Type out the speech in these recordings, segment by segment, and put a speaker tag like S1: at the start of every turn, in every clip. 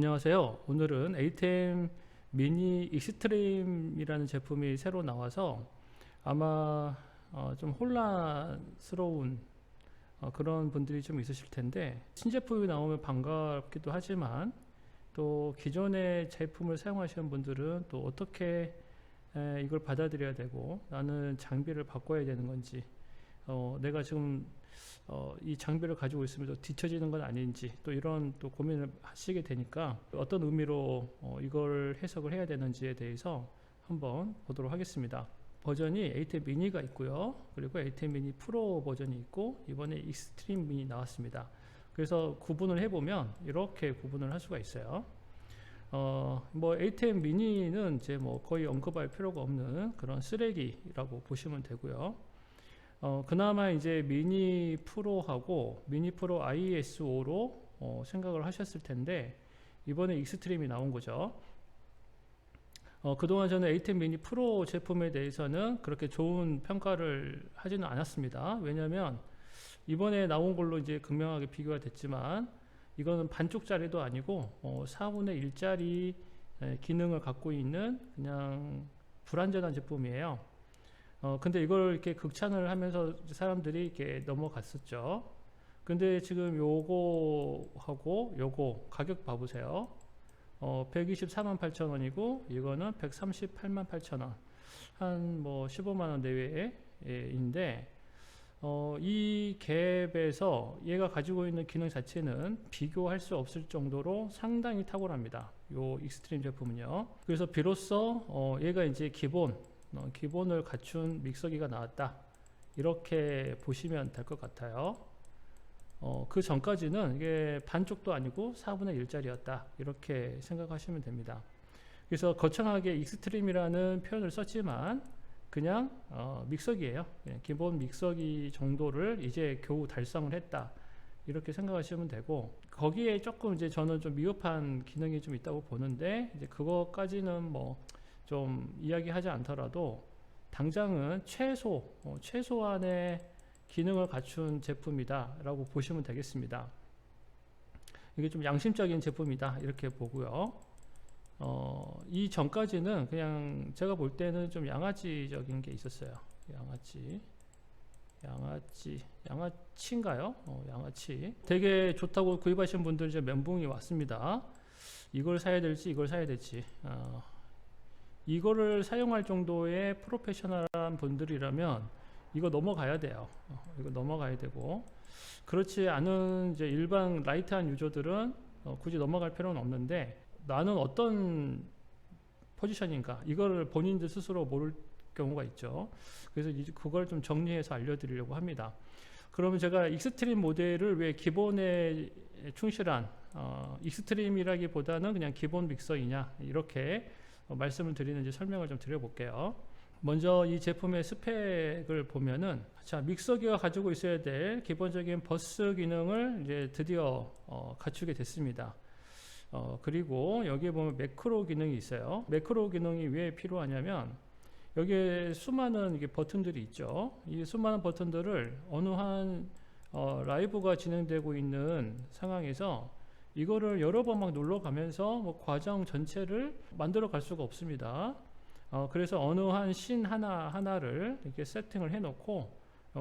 S1: 안녕하세요. 오늘은 ATEM 미니 익스트림이라는 제품이 새로 나와서 아마 좀 혼란스러운 그런 분들이 좀 있으실 텐데, 신제품이 나오면 반갑기도 하지만 또 기존의 제품을 사용하시는 분들은 또 어떻게 이걸 받아들여야 되고, 나는 장비를 바꿔야 되는 건지, 내가 지금 이 장비를 가지고 있으면 또 뒤처지는 건 아닌지, 또 이런 또 고민을 하시게 되니까 어떤 의미로 이걸 해석을 해야 되는지에 대해서 한번 보도록 하겠습니다. 버전이 ATEM 미니가 있고요, 그리고 ATEM 미니 프로 버전이 있고, 이번에 익스트림 미니 나왔습니다. 그래서 구분을 해보면 이렇게 구분을 할 수가 있어요. 뭐 ATEM 미니는 이제 뭐 거의 언급할 필요가 없는 그런 쓰레기라고 보시면 되고요. 그나마 이제 미니 프로하고 미니 프로 ISO로 생각을 하셨을 텐데, 이번에 익스트림이 나온 거죠. 그동안 저는 ATEM 미니 프로 제품에 대해서는 그렇게 좋은 평가를 하지는 않았습니다. 왜냐하면 이번에 나온 걸로 이제 극명하게 비교가 됐지만, 이거는 반쪽짜리도 아니고 4분의 1짜리 기능을 갖고 있는 그냥 불완전한 제품이에요. 근데 이걸 이렇게 극찬을 하면서 사람들이 이렇게 넘어갔었죠. 근데 지금 요거하고 요거 가격 봐보세요. 124만 8천 원이고, 이거는 138만 8천 원. 한 뭐 15만 원 내외인데, 이 갭에서 얘가 가지고 있는 기능 자체는 비교할 수 없을 정도로 상당히 탁월합니다. 요 익스트림 제품은요. 그래서 비로소 얘가 이제 기본을 갖춘 믹서기가 나왔다, 이렇게 보시면 될 것 같아요. 그 전까지는 이게 반쪽도 아니고 4분의 1짜리였다, 이렇게 생각하시면 됩니다. 그래서 거창하게 익스트림이라는 표현을 썼지만 그냥 믹서기예요. 기본 믹서기 정도를 이제 겨우 달성을 했다, 이렇게 생각하시면 되고, 거기에 조금 이제 저는 좀 미흡한 기능이 좀 있다고 보는데, 이제 그거까지는 뭐 좀 이야기하지 않더라도 당장은 최소한의 기능을 갖춘 제품이다 라고 보시면 되겠습니다. 이게 좀 양심적인 제품이다, 이렇게 보고요. 이 전까지는 그냥 제가 볼 때는 좀 양아치적인 게 있었어요. 양아치인가요? 양아치. 되게 좋다고 구입하신 분들 이제 멘붕이 왔습니다. 이걸 사야 될지 이걸 사야 될지. 이거를 사용할 정도의 프로페셔널한 분들이라면 이거 넘어가야 돼요. 이거 넘어가야 되고, 그렇지 않은 이제 일반 라이트한 유저들은 굳이 넘어갈 필요는 없는데, 나는 어떤 포지션인가, 이거를 본인들 스스로 모를 경우가 있죠. 그래서 그걸 좀 정리해서 알려드리려고 합니다. 그러면 제가 익스트림 모델을 왜 기본에 충실한 익스트림이라기보다는 그냥 기본 믹서이냐, 이렇게 말씀을 드리는지 설명을 좀 드려볼게요. 먼저 이 제품의 스펙을 보면은, 자, 믹서기가 가지고 있어야 될 기본적인 버스 기능을 이제 드디어 갖추게 됐습니다. 그리고 여기에 보면 매크로 기능이 있어요. 매크로 기능이 왜 필요하냐면, 여기에 수많은 이게 버튼들이 있죠. 이 수많은 버튼들을 어느 한 라이브가 진행되고 있는 상황에서 이거를 여러 번 막 눌러가면서 뭐 과정 전체를 만들어 갈 수가 없습니다. 그래서 어느 한 씬 하나를 이렇게 세팅을 해 놓고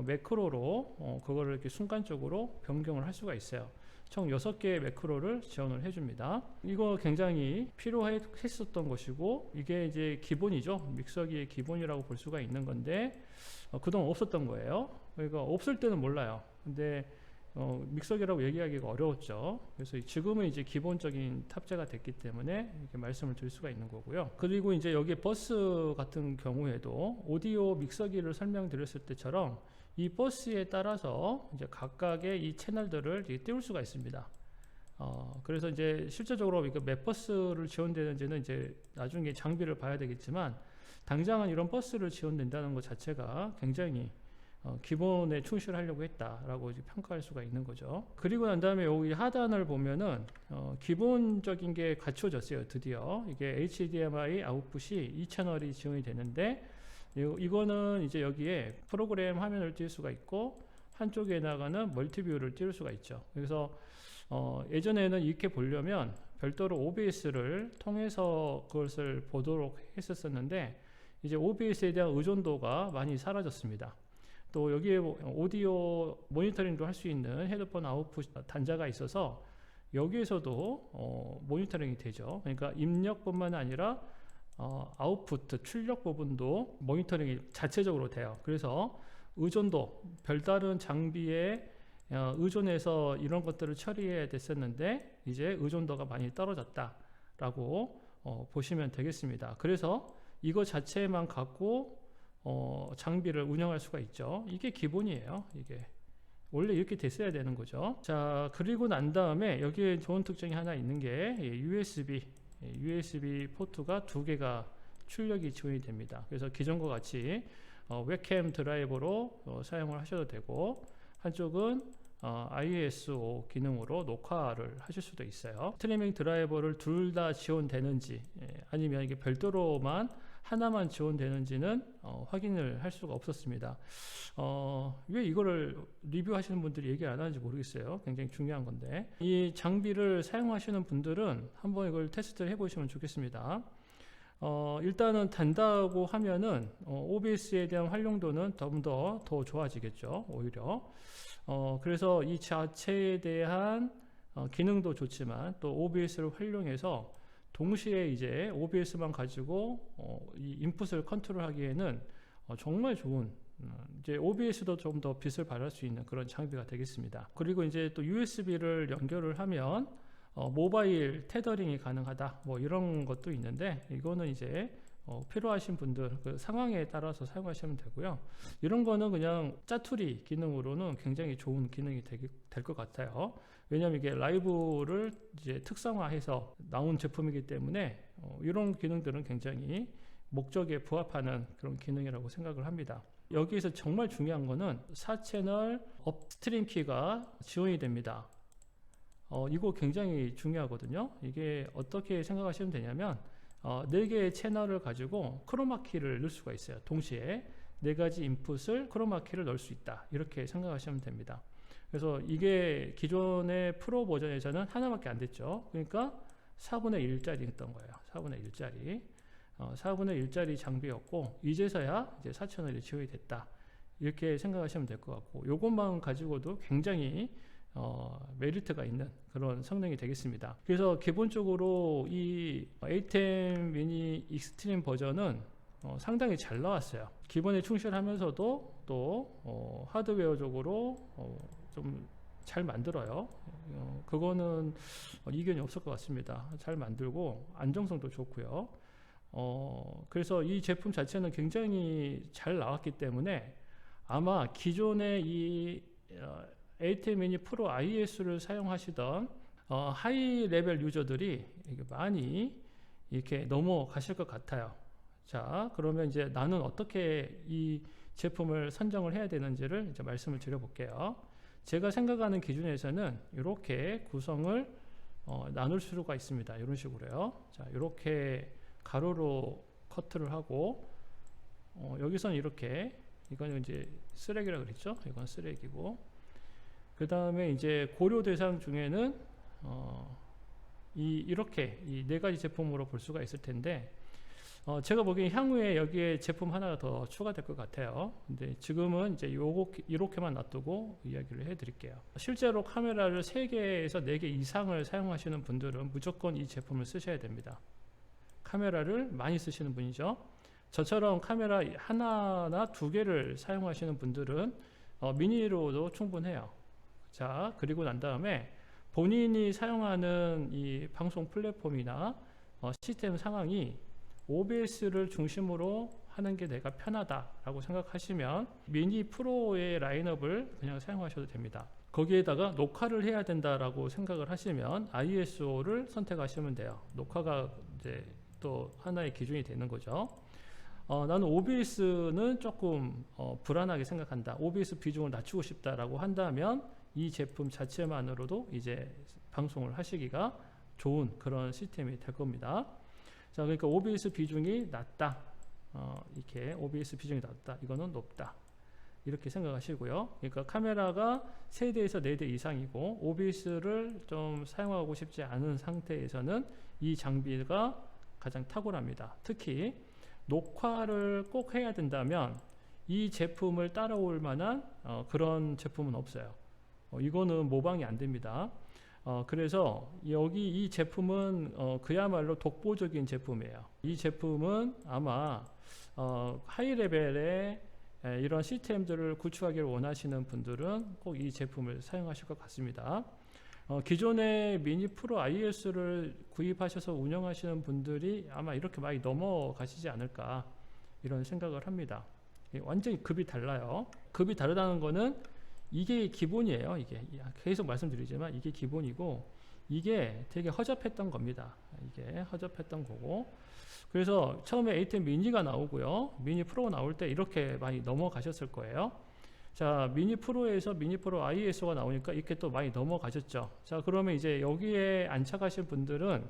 S1: 매크로로 그거를 이렇게 순간적으로 변경을 할 수가 있어요. 총 6개의 매크로를 지원을 해줍니다. 이거 굉장히 필요했었던 것이고, 이게 이제 기본이죠. 믹서기의 기본이라고 볼 수가 있는 건데, 그동안 없었던 거예요. 그러니까 없을 때는 몰라요. 근데 믹서기라고 얘기하기가 어려웠죠. 그래서 지금은 이제 기본적인 탑재가 됐기 때문에 이렇게 말씀을 드릴 수가 있는 거고요. 그리고 이제 여기 버스 같은 경우에도 오디오 믹서기를 설명드렸을 때처럼 이 버스에 따라서 이제 각각의 이 채널들을 띄울 수가 있습니다. 그래서 이제 실제적으로 이거 몇 버스를 지원되는지는 이제 나중에 장비를 봐야 되겠지만, 당장은 이런 버스를 지원된다는 것 자체가 굉장히 기본에 충실하려고 했다라고 평가할 수가 있는 거죠. 그리고 난 다음에 여기 하단을 보면은 기본적인 게 갖춰졌어요. 드디어 이게 HDMI 아웃풋이 2채널이 지원이 되는데, 이거는 이제 여기에 프로그램 화면을 띄울 수가 있고, 한쪽에 나가는 멀티뷰를 띄울 수가 있죠. 그래서 예전에는 이렇게 보려면 별도로 OBS를 통해서 그것을 보도록 했었는데 이제 OBS에 대한 의존도가 많이 사라졌습니다. 또 여기에 오디오 모니터링도 할 수 있는 헤드폰 아웃풋 단자가 있어서 여기에서도 모니터링이 되죠. 그러니까 입력뿐만 아니라 아웃풋 출력 부분도 모니터링이 자체적으로 돼요. 그래서 의존도, 별다른 장비에 의존해서 이런 것들을 처리해야 됐었는데 이제 의존도가 많이 떨어졌다라고 보시면 되겠습니다. 그래서 이거 자체만 갖고 장비를 운영할 수가 있죠. 이게 기본이에요. 이게 원래 이렇게 됐어야 되는 거죠. 자, 그리고 난 다음에 여기에 좋은 특징이 하나 있는 게 USB 포트가 2개가 출력이 지원이 됩니다. 그래서 기존과 같이 웹캠 드라이버로 사용을 하셔도 되고, 한쪽은 ISO 기능으로 녹화를 하실 수도 있어요. 스트리밍 드라이버를 둘 다 지원되는지 아니면 이게 별도로만 하나만 지원되는지는 확인을 할 수가 없었습니다. 왜 이거를 리뷰하시는 분들이 얘기 안 하는지 모르겠어요. 굉장히 중요한 건데, 이 장비를 사용하시는 분들은 한번 이걸 테스트를 해보시면 좋겠습니다. 일단은 단다고 하면은 OBS에 대한 활용도는 더 좋아지겠죠, 오히려. 그래서 이 자체에 대한 기능도 좋지만 또 OBS를 활용해서 동시에 이제 OBS만 가지고 이 인풋을 컨트롤하기에는 정말 좋은, 이제 OBS도 좀 더 빛을 발할 수 있는 그런 장비가 되겠습니다. 그리고 이제 또 USB를 연결을 하면 모바일 테더링이 가능하다, 뭐 이런 것도 있는데, 이거는 이제 필요하신 분들 그 상황에 따라서 사용하시면 되고요. 이런 거는 그냥 짜투리 기능으로는 굉장히 좋은 기능이 될 것 같아요. 왜냐하면 이게 라이브를 이제 특성화해서 나온 제품이기 때문에 이런 기능들은 굉장히 목적에 부합하는 그런 기능이라고 생각을 합니다. 여기에서 정말 중요한 거는 4채널 업스트림 키가 지원이 됩니다. 이거 굉장히 중요하거든요. 이게 어떻게 생각하시면 되냐면 4개의 채널을 가지고 크로마키를 넣을 수가 있어요. 동시에 4가지 인풋을 크로마키를 넣을 수 있다, 이렇게 생각하시면 됩니다. 그래서 이게 기존의 프로 버전에서는 하나밖에 안 됐죠. 그러니까 4분의 1짜리 했던 거예요. 4분의 1짜리 4분의 1짜리 장비였고, 이제서야 이제 4채널이 지원이 됐다, 이렇게 생각하시면 될 것 같고, 이것만 가지고도 굉장히 메리트가 있는 그런 성능이 되겠습니다. 그래서 기본적으로 이 ATEM 미니 익스트림 버전은 상당히 잘 나왔어요. 기본에 충실하면서도 또 하드웨어적으로 좀 잘 만들어요. 그거는 이견이 없을 것 같습니다. 잘 만들고 안정성도 좋고요. 그래서 이 제품 자체는 굉장히 잘 나왔기 때문에 아마 기존의 이 ATEM 미니 프로 IS를 사용하시던 하이 레벨 유저들이 많이 이렇게 넘어가실 것 같아요. 자, 그러면 이제 나는 어떻게 이 제품을 선정을 해야 되는지를 이제 말씀을 드려볼게요. 제가 생각하는 기준에서는 이렇게 구성을 나눌 수가 있습니다. 이런 식으로요. 자, 이렇게 가로로 커트를 하고, 여기서는 이렇게, 이거는 이제 쓰레기라고 그랬죠. 이건 쓰레기고, 그 다음에 이제 고려 대상 중에는 이렇게 이 4가지 제품으로 볼 수가 있을 텐데, 제가 보기엔 향후에 여기에 제품 하나가 더 추가될 것 같아요. 근데 지금은 이제 이렇게만 놔두고 이야기를 해드릴게요. 실제로 카메라를 3개에서 4개 이상을 사용하시는 분들은 무조건 이 제품을 쓰셔야 됩니다. 카메라를 많이 쓰시는 분이죠. 저처럼 카메라 하나나 2개를 사용하시는 분들은 미니로도 충분해요. 자, 그리고 난 다음에 본인이 사용하는 이 방송 플랫폼이나 시스템 상황이 OBS를 중심으로 하는 게 내가 편하다라고 생각하시면 미니 프로의 라인업을 그냥 사용하셔도 됩니다. 거기에다가 녹화를 해야 된다라고 생각을 하시면 ISO를 선택하시면 돼요. 녹화가 이제 또 하나의 기준이 되는 거죠. 나는 OBS는 조금 불안하게 생각한다, OBS 비중을 낮추고 싶다라고 한다면 이 제품 자체만으로도 이제 방송을 하시기가 좋은 그런 시스템이 될 겁니다. 자, 그러니까 OBS 비중이 낮다, 이렇게 OBS 비중이 낮다, 이거는 높다. 이렇게 생각하시고요. 그러니까 카메라가 3대에서 4대 이상이고 OBS를 좀 사용하고 싶지 않은 상태에서는 이 장비가 가장 탁월합니다. 특히 녹화를 꼭 해야 된다면 이 제품을 따라올 만한 그런 제품은 없어요. 이거는 모방이 안 됩니다. 그래서 여기 이 제품은 그야말로 독보적인 제품이에요. 이 제품은 아마 하이 레벨의 이런 시스템들을 구축하기를 원하시는 분들은 꼭 이 제품을 사용하실 것 같습니다. 기존의 미니 프로 IS를 구입하셔서 운영하시는 분들이 아마 이렇게 많이 넘어가시지 않을까 이런 생각을 합니다. 완전히 급이 달라요. 급이 다르다는 거는 이게 기본이에요. 이게 계속 말씀드리지만 이게 기본이고 이게 되게 허접했던 겁니다. 이게 허접했던 거고 그래서 처음에 A10 미니가 나오고요. 미니 프로가 나올 때 이렇게 많이 넘어가셨을 거예요. 자, 미니 프로에서 미니 프로 ISO가 나오니까 이렇게 또 많이 넘어가셨죠. 자, 그러면 이제 여기에 안착하신 분들은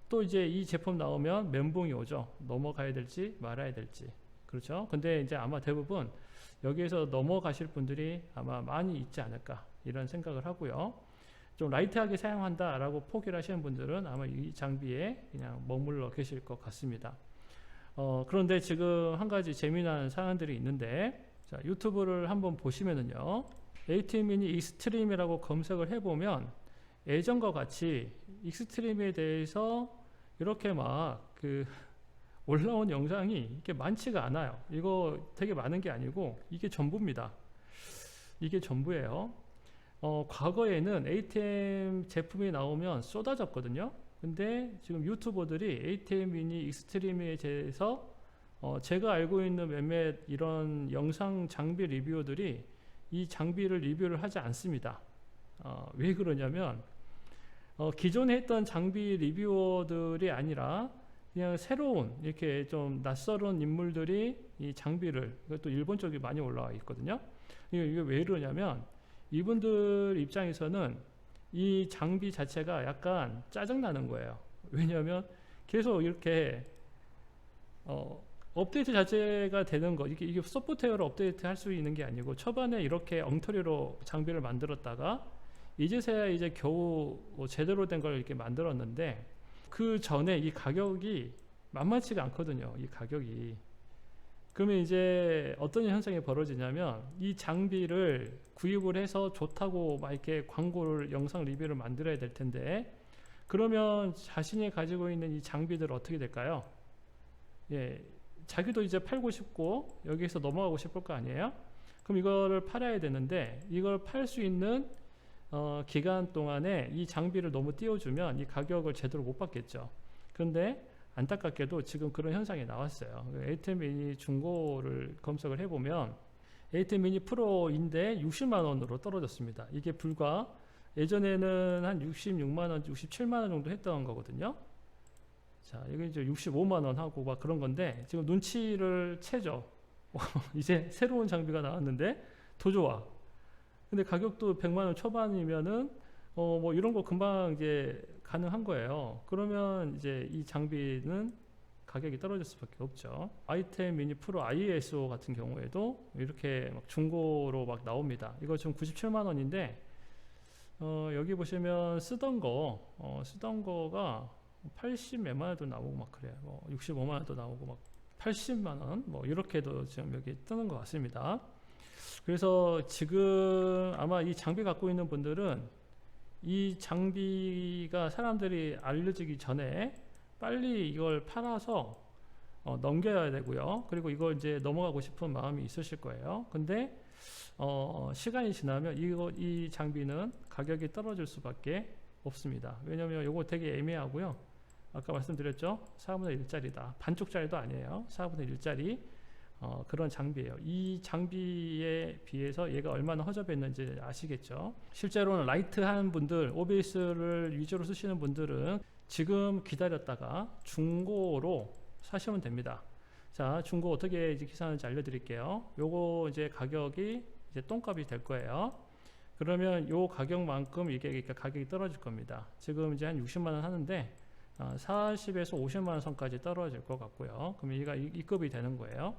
S1: 또 이제 이 제품 나오면 멘붕이 오죠. 넘어가야 될지 말아야 될지. 그렇죠. 근데 이제 아마 대부분 여기에서 넘어가실 분들이 아마 많이 있지 않을까 이런 생각을 하고요. 좀 라이트하게 사용한다 라고 포기를 하시는 분들은 아마 이 장비에 그냥 머물러 계실 것 같습니다. 그런데 지금 한 가지 재미난 사안들이 있는데 자, 유튜브를 한번 보시면은요 A10 미니 익스트림이라고 검색을 해보면 예전과 같이 익스트림에 대해서 이렇게 막 올라온 영상이 이렇게 많지가 않아요. 이거 되게 많은 게 아니고 이게 전부입니다. 이게 전부예요. 과거에는 A10 제품이 나오면 쏟아졌거든요. 근데 지금 유튜버들이 A10 미니 익스트림에 대해서 제가 알고 있는 몇몇 이런 영상 장비 리뷰어들이 이 장비를 리뷰를 하지 않습니다. 왜 그러냐면 기존에 했던 장비 리뷰어들이 아니라 그냥 새로운 이렇게 좀 낯설은 인물들이 이 장비를 이것도 일본 쪽이 많이 올라와 있거든요. 이게 왜 그러냐면 이분들 입장에서는 이 장비 자체가 약간 짜증나는 거예요. 왜냐하면 계속 이렇게 업데이트 자체가 되는 거 이게 소프트웨어로 업데이트 할 수 있는 게 아니고 초반에 이렇게 엉터리로 장비를 만들었다가 이제서야 이제 겨우 제대로 된 걸 이렇게 만들었는데 그 전에 이 가격이 만만치가 않거든요. 이 가격이. 그러면 이제 어떤 현상이 벌어지냐면 이 장비를 구입을 해서 좋다고 막 이렇게 광고를 영상 리뷰를 만들어야 될 텐데 그러면 자신이 가지고 있는 이 장비들 어떻게 될까요? 예, 자기도 이제 팔고 싶고 여기에서 넘어가고 싶을 거 아니에요? 그럼 이거를 팔아야 되는데 이걸 팔 수 있는 기간 동안에 이 장비를 너무 띄워주면 이 가격을 제대로 못 받겠죠. 그런데 안타깝게도 지금 그런 현상이 나왔어요. A10 미니 중고를 검색을 해보면 A10 미니 프로인데 60만 원으로 떨어졌습니다. 이게 불과 예전에는 한 66만 원, 67만 원 정도 했던 거거든요. 자, 여기 이제 65만 원 하고 막 그런 건데 지금 눈치를 채죠. 이제 새로운 장비가 나왔는데 더 좋아. 근데 가격도 100만 원 초반이면은 뭐 이런 거 금방 이제 가능한 거예요. 그러면 이제 이 장비는 가격이 떨어질 수밖에 없죠. i10 미니 프로 ISO 같은 경우에도 이렇게 막 중고로 막 나옵니다. 이거 지금 97만 원인데 여기 보시면 쓰던 거가 80 몇만 원도 나오고 막 그래요. 65만 원도 나오고 막 80만 원 뭐 이렇게도 지금 여기 뜨는 것 같습니다. 그래서 지금 아마 이 장비 갖고 있는 분들은 이 장비가 사람들이 알려지기 전에 빨리 이걸 팔아서 넘겨야 되고요. 그리고 이걸 이제 넘어가고 싶은 마음이 있으실 거예요. 근데 시간이 지나면 이 장비는 가격이 떨어질 수밖에 없습니다. 왜냐하면 이거 되게 애매하고요. 아까 말씀드렸죠. 4분의 1짜리다. 반쪽짜리도 아니에요. 4분의 1짜리 그런 장비예요. 이 장비에 비해서 얘가 얼마나 허접했는지 아시겠죠. 실제로는 라이트한 분들, OBS를 위주로 쓰시는 분들은 지금 기다렸다가 중고로 사시면 됩니다. 자, 중고 어떻게 이제 계산하는지 알려드릴게요. 요거 이제 가격이 이제 똥값이 될 거예요. 그러면 요 가격만큼 이게 가격이 떨어질 겁니다. 지금 이제 한 60만 원 하는데 40에서 50만 원 선까지 떨어질 것 같고요. 그럼 얘가 이 급이 되는 거예요.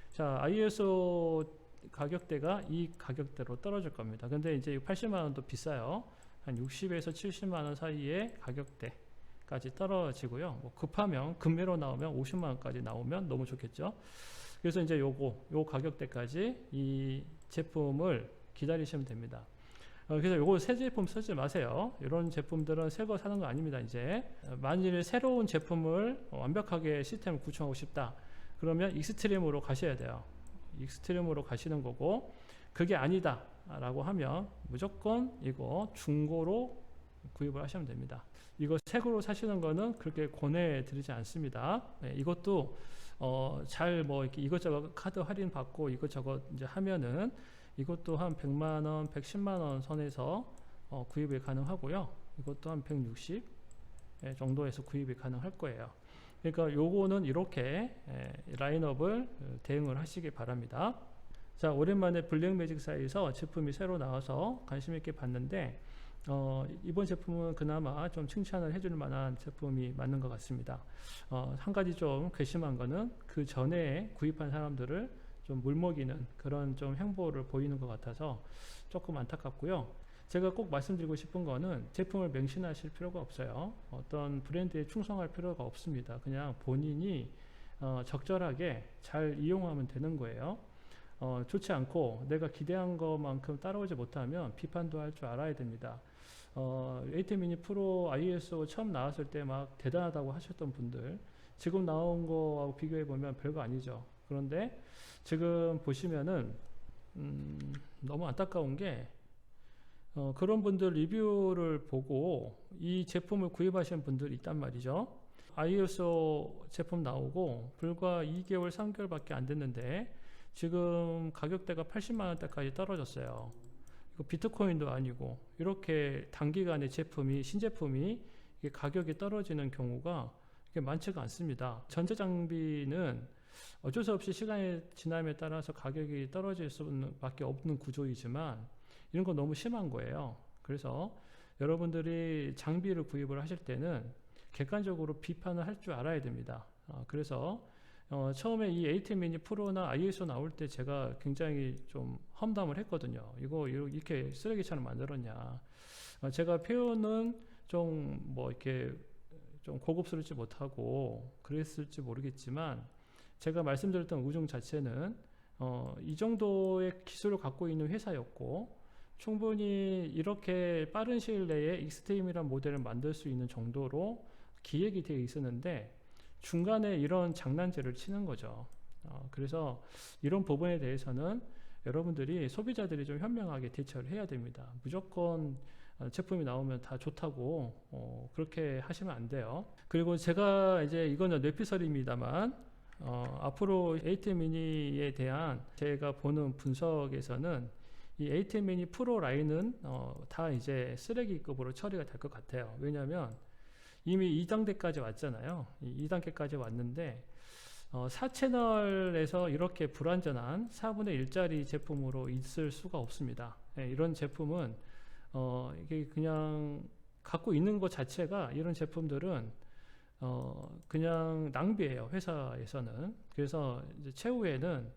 S1: 자, ISO 가격대가 이 가격대로 떨어질 겁니다. 근데 이제 80만 원도 비싸요. 한 60에서 70만 원 사이의 가격대까지 떨어지고요. 뭐 급하면 급매로 나오면 50만 원까지 나오면 너무 좋겠죠. 그래서 이제 요 가격대까지 이 제품을 기다리시면 됩니다. 그래서 요거 새 제품 쓰지 마세요. 이런 제품들은 새 거 사는 거 아닙니다. 이제 만일 새로운 제품을 완벽하게 시스템을 구축하고 싶다, 그러면 익스트림으로 가셔야 돼요. 익스트림으로 가시는 거고, 그게 아니다 라고 하면 무조건 이거 중고로 구입을 하시면 됩니다. 이거 새거로 사시는 거는 그렇게 권해드리지 않습니다. 네, 이것도 잘 뭐 이렇게 이것저것 카드 할인 받고 이것저것 이제 하면은 이것도 한 100만원, 110만원 선에서 구입이 가능하고요. 이것도 한 160 정도에서 구입이 가능할 거예요. 그러니까 요거는 이렇게 라인업을 대응을 하시기 바랍니다. 자, 오랜만에 블랙매직사에서 제품이 새로 나와서 관심 있게 봤는데 이번 제품은 그나마 좀 칭찬을 해줄 만한 제품이 맞는 것 같습니다. 한 가지 좀 괘씸한 거는 그 전에 구입한 사람들을 좀 물먹이는 그런 좀 행보를 보이는 것 같아서 조금 안타깝고요. 제가 꼭 말씀드리고 싶은 거는 제품을 맹신하실 필요가 없어요. 어떤 브랜드에 충성할 필요가 없습니다. 그냥 본인이 적절하게 잘 이용하면 되는 거예요. 좋지 않고 내가 기대한 것만큼 따라오지 못하면 비판도 할 줄 알아야 됩니다. ATEM 미니 프로 ISO 처음 나왔을 때 막 대단하다고 하셨던 분들, 지금 나온 거하고 비교해 보면 별거 아니죠. 그런데 지금 보시면은 너무 안타까운 게 그런 분들 리뷰를 보고 이 제품을 구입하신 분들이 있단 말이죠. ISO 제품 나오고 불과 2개월 3개월밖에 안 됐는데 지금 가격대가 80만 원대까지 떨어졌어요. 이거 비트코인도 아니고 이렇게 단기간에 제품이 신제품이 가격이 떨어지는 경우가 많지가 않습니다. 전자장비는 어쩔 수 없이 시간이 지남에 따라서 가격이 떨어질 수밖에 없는 구조이지만 이런 거 너무 심한 거예요. 그래서 여러분들이 장비를 구입을 하실 때는 객관적으로 비판을 할 줄 알아야 됩니다. 그래서 처음에 이 ATEM 미니 프로나 ISO 나올 때 제가 굉장히 좀 험담을 했거든요. 이거 이렇게 쓰레기처럼 만들었냐. 제가 표현은 좀 뭐 이렇게 좀 고급스럽지 못하고 그랬을지 모르겠지만 제가 말씀드렸던 우중 자체는 이 정도의 기술을 갖고 있는 회사였고 충분히 이렇게 빠른 시일 내에 익스트림이라는 모델을 만들 수 있는 정도로 기획이 되어 있었는데 중간에 이런 장난질을 치는 거죠. 그래서 이런 부분에 대해서는 여러분들이 소비자들이 좀 현명하게 대처를 해야 됩니다. 무조건 제품이 나오면 다 좋다고 그렇게 하시면 안 돼요. 그리고 제가 이제 이거는 뇌피설입니다만 앞으로 ATEM 미니에 대한 제가 보는 분석에서는 이 ATEM 미니 프로 라인은 다 이제 쓰레기급으로 처리가 될 것 같아요. 왜냐하면 이미 2단계까지 왔잖아요. 2단계까지 왔는데 4채널에서 이렇게 불완전한 4분의 1짜리 제품으로 있을 수가 없습니다. 이런 제품은 이게 그냥 갖고 있는 것 자체가 이런 제품들은 그냥 낭비예요. 회사에서는. 그래서 이제 최후에는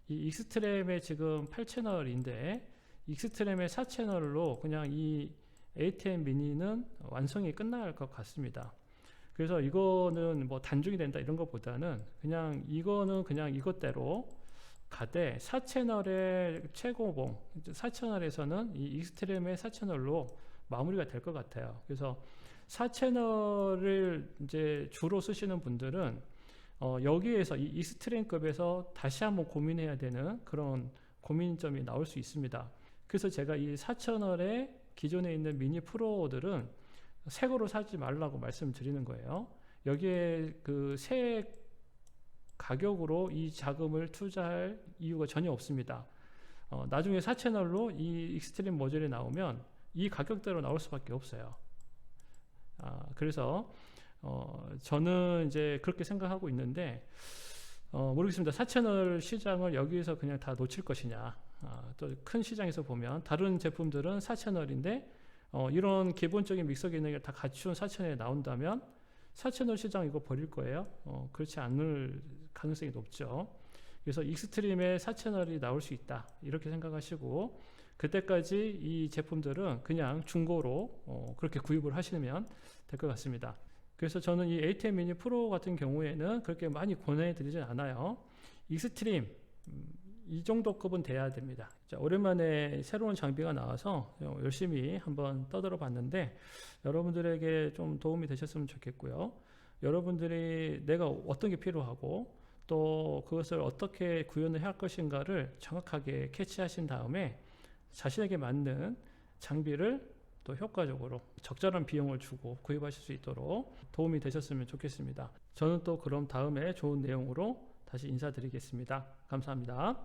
S1: 이 익스트림의 지금 8채널인데 익스트림의 4채널로 그냥 이 ATEM 미니는 완성이 끝날 것 같습니다. 그래서 이거는 뭐 단종이 된다 이런 것보다는 그냥 이거는 그냥 이것대로 가되 4채널의 최고봉 4채널에서는 이 익스트림의 4채널로 마무리가 될 것 같아요. 그래서 4채널을 이제 주로 쓰시는 분들은 여기에서 이 익스트림급에서 다시 한번 고민해야 되는 그런 고민점이 나올 수 있습니다. 그래서 제가 이 4채널의 기존에 있는 미니 프로들은 새 거로 사지 말라고 말씀드리는 거예요. 여기에 그 새 가격으로 이 자금을 투자할 이유가 전혀 없습니다. 나중에 4채널로 이 익스트림 모델이 나오면 이 가격대로 나올 수밖에 없어요. 그래서 저는 이제 그렇게 생각하고 있는데 모르겠습니다. 4채널 시장을 여기에서 그냥 다 놓칠 것이냐. 또 큰 시장에서 보면 다른 제품들은 4채널인데 이런 기본적인 믹서 기능을 다 갖춘 4채널에 나온다면 4채널 시장 이거 버릴 거예요. 그렇지 않을 가능성이 높죠. 그래서 익스트림의 4채널이 나올 수 있다 이렇게 생각하시고, 그때까지 이 제품들은 그냥 중고로 그렇게 구입을 하시면 될 것 같습니다. 그래서 저는 이 ATEM 미니 프로 같은 경우에는 그렇게 많이 권해드리진 않아요. 익스트림 이 정도 급은 돼야 됩니다. 자, 오랜만에 새로운 장비가 나와서 열심히 한번 떠들어 봤는데 여러분들에게 좀 도움이 되셨으면 좋겠고요. 여러분들이 내가 어떤 게 필요하고 또 그것을 어떻게 구현을 할 것인가를 정확하게 캐치하신 다음에 자신에게 맞는 장비를 또 효과적으로 적절한 비용을 주고 구입하실 수 있도록 도움이 되셨으면 좋겠습니다. 저는 또 그럼 다음에 좋은 내용으로 다시 인사드리겠습니다. 감사합니다.